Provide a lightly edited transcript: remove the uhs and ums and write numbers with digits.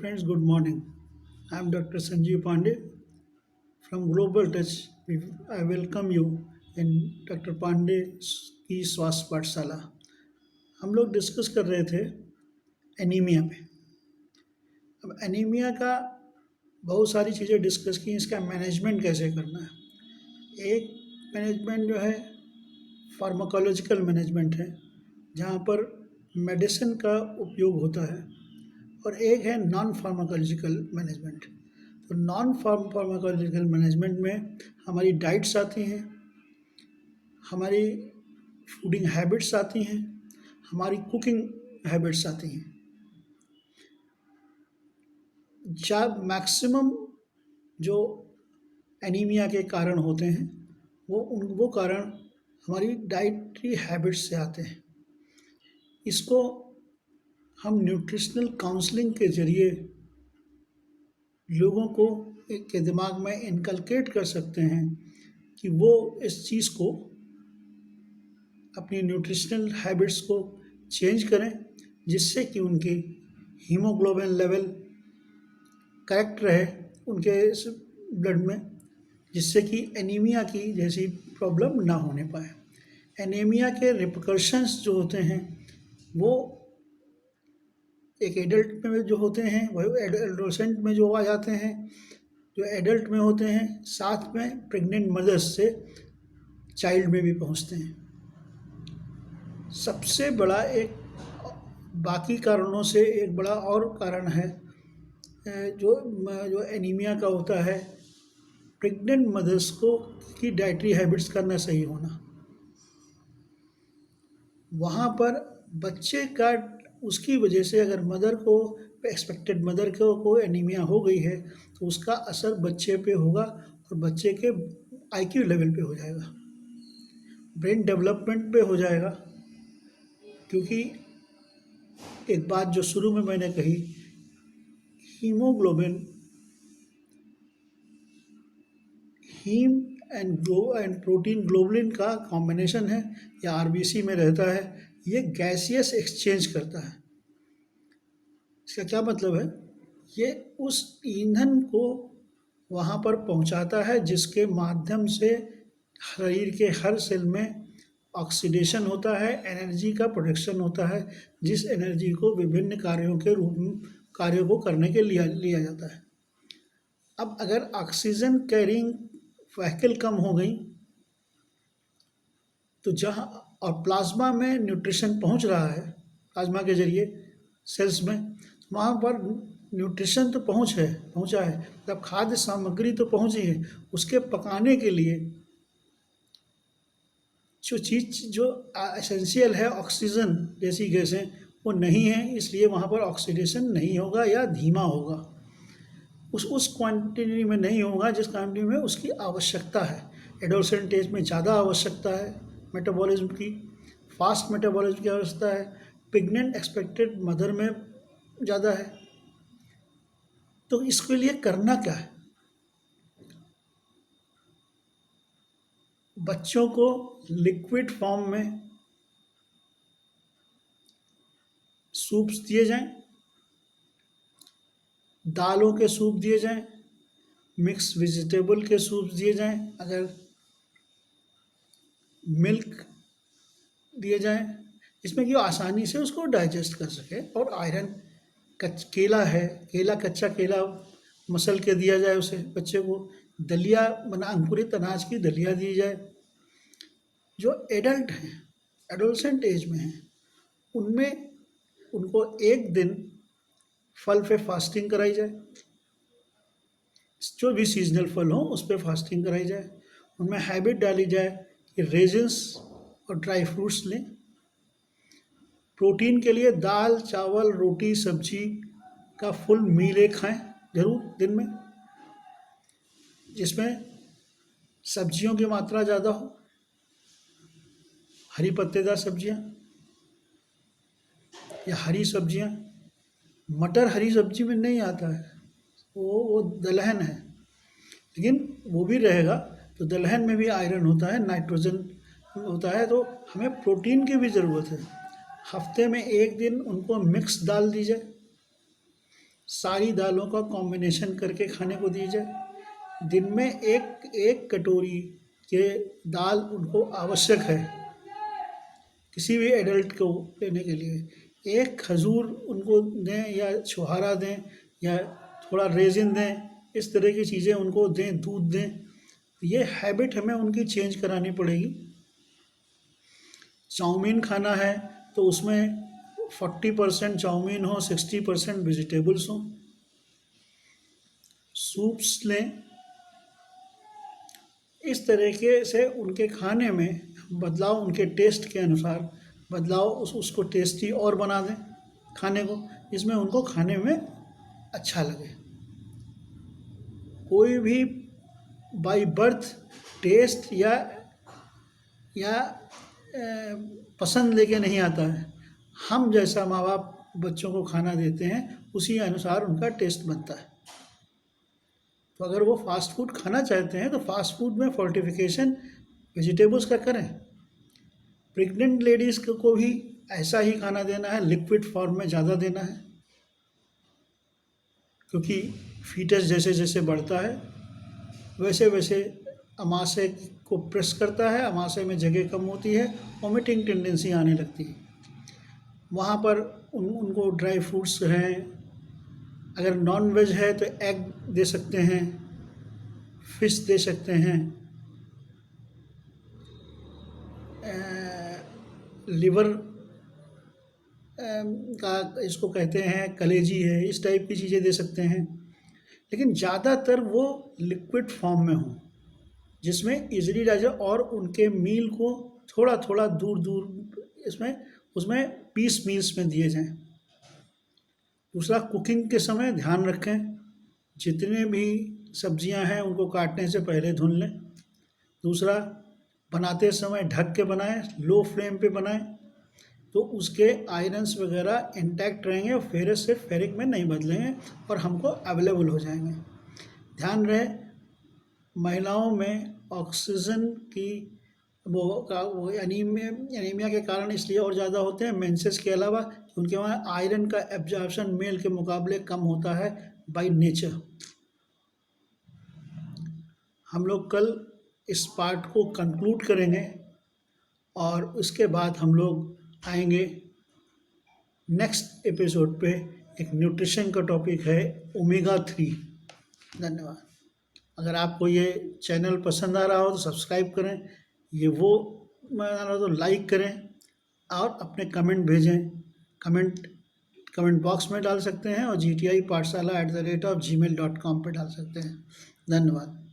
friends, good morning. I am Dr. Sanjeev Pandey from Global Touch. I welcome you in doctor Pandey की स्वास्थ्य पाठशाला। हम लोग discuss कर रहे थे एनीमिया पे। अब एनीमिया का बहुत सारी चीज़ें डिस्कस की, इसका मैनेजमेंट कैसे करना है। एक मैनेजमेंट जो है फार्माकोलॉजिकल मैनेजमेंट है, जहाँ पर मेडिसिन का उपयोग होता है, और एक है नॉन फार्माकोलॉजिकल मैनेजमेंट। तो नॉन फार्माकोलॉजिकल मैनेजमेंट में हमारी डाइट्स आती हैं, हमारी फूडिंग हैबिट्स आती हैं, हमारी कुकिंग हैबिट्स आती हैं। जब मैक्सिमम जो एनीमिया के कारण होते हैं वो कारण हमारी डाइटरी हैबिट्स से आते हैं। इसको हम न्यूट्रिशनल काउंसलिंग के ज़रिए लोगों को के दिमाग में इनकलकेट कर सकते हैं कि वो इस चीज़ को, अपनी न्यूट्रिशनल हैबिट्स को चेंज करें, जिससे कि उनकी हीमोग्लोबिन लेवल करेक्ट रहे उनके ब्लड में, जिससे कि एनीमिया की जैसी प्रॉब्लम ना होने पाए। एनीमिया के रिपरकशंस जो होते हैं वो एक एडल्ट में जो होते हैं, वही एडोलसेंट में जो आ जाते हैं, जो एडल्ट में होते हैं, साथ में प्रेग्नेंट मदर्स से चाइल्ड में भी पहुंचते हैं। सबसे बड़ा एक बाकी कारणों से एक बड़ा और कारण है जो एनीमिया का होता है, प्रेग्नेंट मदर्स को की डाइटरी हैबिट्स का ना सही होना। वहाँ पर बच्चे का उसकी वजह से अगर मदर को, एक्सपेक्टेड मदर को एनीमिया हो गई है, तो उसका असर बच्चे पे होगा और बच्चे के आईक्यू लेवल पे हो जाएगा, ब्रेन डेवलपमेंट पे हो जाएगा। क्योंकि एक बात जो शुरू में मैंने कही, haemoglobin, haem and protein globulin का कॉम्बिनेशन है, या आरबीसी में रहता है, ये गैसियस एक्सचेंज करता है। इसका क्या मतलब है, ये उस ईंधन को वहाँ पर पहुँचाता है जिसके माध्यम से शरीर के हर सेल में ऑक्सीडेशन होता है, एनर्जी का प्रोडक्शन होता है, जिस एनर्जी को विभिन्न कार्यों को करने के लिए लिया जाता है। अब अगर ऑक्सीजन कैरिंग व्हीकल कम हो गई, तो जहाँ और प्लाज्मा में न्यूट्रिशन पहुँच रहा है, प्लाज्मा के जरिए सेल्स में, वहाँ पर न्यूट्रिशन तो पहुँचा है, मतलब खाद्य सामग्री तो पहुँची है। उसके पकाने के लिए जो चीज़ जो एसेंशियल है, ऑक्सीजन जैसी गैसें, वो नहीं है, इसलिए वहाँ पर ऑक्सीडेशन नहीं होगा या धीमा होगा, उस क्वांटिटी में नहीं होगा जिस क्वांटिटी में उसकी आवश्यकता है। एडोलसेंट एज में ज़्यादा आवश्यकता है मेटाबॉलिज्म की, फास्ट मेटाबॉलिज्म की आवश्यकता है, प्रेग्नेंट एक्सपेक्टेड मदर में ज़्यादा है। तो इसके लिए करना क्या है, बच्चों को लिक्विड फॉर्म में सूप्स दिए जाएं, दालों के सूप दिए जाएं, मिक्स वेजिटेबल के सूप दिए जाएं, अगर मिल्क दिए जाएं, इसमें कि आसानी से उसको डाइजेस्ट कर सके। और आयरन, केला है, कच्चा केला मसल के दिया जाए उसे, बच्चे को दलिया बना, अंकुरित अनाज की दलिया दी जाए। जो एडल्ट हैं, एडोलसेंट एज में हैं, उनमें उनको एक दिन फल पे फास्टिंग कराई जाए, जो भी सीजनल फल हो उस पर फास्टिंग कराई जाए। उनमें हैबिट डाली जाए कि रेजिन्स और ड्राई फ्रूट्स लें। प्रोटीन के लिए दाल, चावल, रोटी, सब्जी का फुल मील एक खाएं जरूर दिन में, जिसमें सब्जियों की मात्रा ज़्यादा हो, हरी पत्तेदार सब्जियां या हरी सब्जियां। मटर हरी सब्जी में नहीं आता है, वो दलहन है, लेकिन वो भी रहेगा। तो दलहन में भी आयरन होता है, नाइट्रोजन होता है, तो हमें प्रोटीन की भी ज़रूरत है। हफ्ते में एक दिन उनको मिक्स दाल दी जाए, सारी दालों का कॉम्बिनेशन करके खाने को दी जाए। दिन में एक एक कटोरी के दाल उनको आवश्यक है किसी भी एडल्ट को लेने के लिए। एक खजूर उनको दें या छुहारा दें या थोड़ा रेजिन दें, इस तरह की चीज़ें उनको दें, दूध दें। ये हैबिट हमें उनकी चेंज करानी पड़ेगी। चाउमीन खाना है तो उसमें 40% चाउमीन हो, 60% वेजिटेबल्स हों। सूप्स लें। इस तरीके से उनके खाने में बदलाव, उनके टेस्ट के अनुसार बदलाव उसको टेस्टी और बना दें खाने को, जिसमें उनको खाने में अच्छा लगे। कोई भी बाय बर्थ टेस्ट या पसंद लेके नहीं आता है। हम जैसा माँ बाप बच्चों को खाना देते हैं उसी अनुसार उनका टेस्ट बनता है। तो अगर वो फास्ट फूड खाना चाहते हैं तो फास्ट फूड में फोर्टिफिकेशन वेजिटेबल्स का करें। प्रेग्नेंट लेडीज़ को भी ऐसा ही खाना देना है, लिक्विड फॉर्म में ज़्यादा देना है, क्योंकि फीटस जैसे जैसे बढ़ता है वैसे वैसे अमाशय को प्रेस करता है, अमाशय में जगह कम होती है, वॉमिटिंग टेंडेंसी आने लगती है। वहाँ पर उनको ड्राई फ्रूट्स हैं, अगर नॉन वेज है तो एग दे सकते हैं, फिश दे सकते हैं, लिवर का इसको कहते हैं, कलेजी है, इस टाइप की चीज़ें दे सकते हैं। लेकिन ज़्यादातर वो लिक्विड फॉर्म में हों जिसमें इजीली डाइजेस्ट, और उनके मील को थोड़ा थोड़ा दूर दूर उसमें पीस मील्स में दिए जाएं। दूसरा, कुकिंग के समय ध्यान रखें, जितने भी सब्जियां हैं उनको काटने से पहले धुल लें। दूसरा, बनाते समय ढक के बनाएं, लो फ्लेम पे बनाएं, तो उसके आयरन्स वगैरह इंटैक्ट रहेंगे, फेरस से फेरिक में नहीं बदलेंगे और हमको अवेलेबल हो जाएंगे। ध्यान रहे, महिलाओं में ऑक्सीजन की वो एनीमिया के कारण इसलिए और ज़्यादा होते हैं मेंसेस के अलावा, उनके वहाँ आयरन का एब्जॉर्प्शन मेल के मुकाबले कम होता है बाय नेचर। हम लोग कल इस पार्ट को कंक्लूड करेंगे और उसके बाद हम लोग आएंगे नेक्स्ट एपिसोड पे। एक न्यूट्रिशन का टॉपिक है ओमेगा 3। धन्यवाद। अगर आपको ये चैनल पसंद आ रहा हो तो सब्सक्राइब करें, ये वो मैं आ रहा तो लाइक करें और अपने कमेंट भेजें। कमेंट बॉक्स में डाल सकते हैं और GTI पाठशाला@gmail.com पर डाल सकते हैं। धन्यवाद।